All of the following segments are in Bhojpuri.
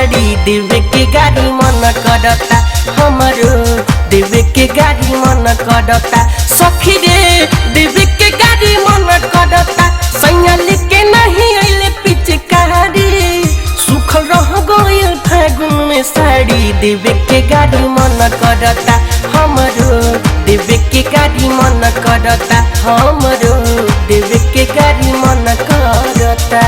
साड़ी देवे के गाड़ी मन करता हमारो देवे के गाड़ी मन करता सखी रे देवे के गाड़ी मन करता सैया लेके नहीं आइले पिचकारी सुख रह गइल फागुन में साड़ी देवे के गाड़ी मन करता हमारो देवे के गाड़ी मन करता हमारो देवे के गाड़ी मन करता।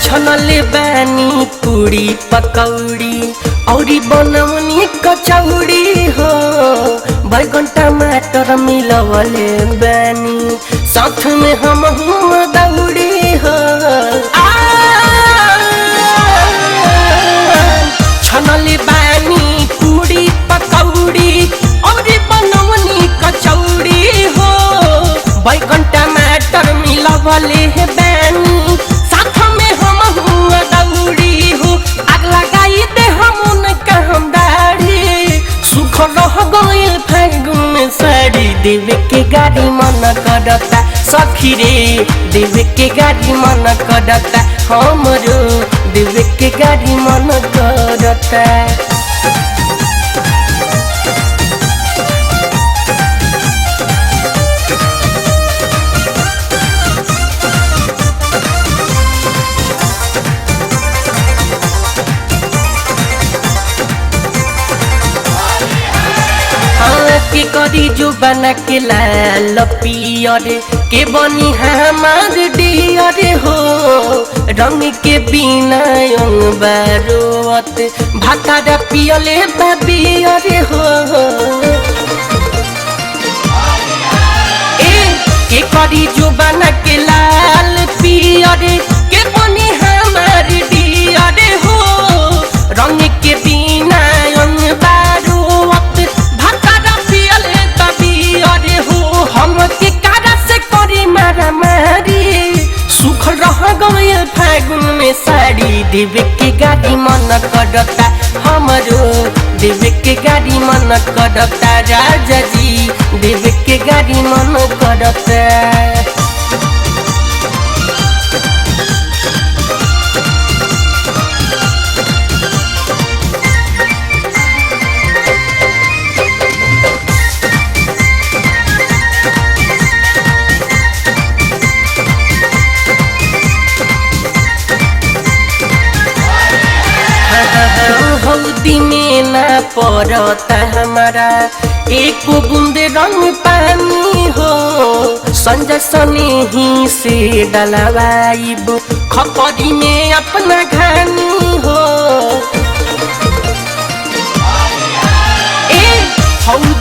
छनले बानी पूरी पकौड़ी औरी बनौनी कचौड़ी हो बैगन टमाटर मिलवले बानी साथ में हम दौड़ी हो छनले बानी पूरी पकौड़ी औरी बनौनी कचौड़ी हो बैगन टमाटर मिलवले बानी दौड़ी हो आग लगाई दे हम उनका हम दाढ़ी सुख रह गइल फागुन में साड़ी देवे के गाड़ी मन करता सखी रे देवे के गाड़ी मन करता हमरो देवे के गाड़ी मन करता। के करी जो बना के लाल पियर के बनी हमार डियर हो रंग के बिना अंग बारोत भातारा पियले बियर हो के करी जो बना के लाल पियर के बनी हमार डियर हो रंग के बिना अंग बारोत हम के कारा से करी मारा मारी सुख रह गइल फागुन में साड़ी देवे के गाड़ी मन करता हमरो देवे के गाड़ी मन करता राजा जी देवे के गाड़ी मन करता। दिने ना पड़ता हमारा एक बूंद रंग पानी हो संजय सने ही से डलवाइब खपरी में अपना घानी हो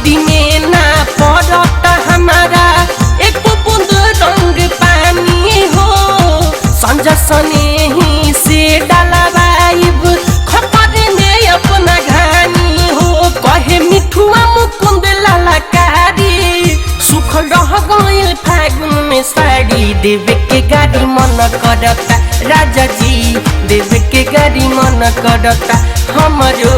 दिने ना पड़ता हमारा एक बूंद रंग पानी हो संजय सने ही से डलवाइब अपना घानी हो कहे मिठुआ मुकुंद ललकारी सुख रह गइल फागुन में साड़ी देवे के गाड़ी मन करता राजा जी देवे के गाड़ी मन करता हमरो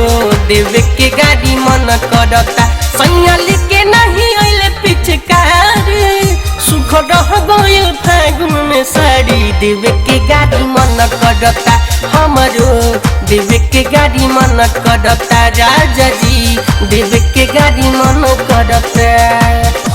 देवे के गाड़ी मन करता सैया लेके नहीं आइले पिचकारी सुख रह गइल फागुन में साड़ी देवे के गाड़ी मन करता हमरो देवे के गाड़ी मन करता राजा जी देवे के गाड़ी मन करता।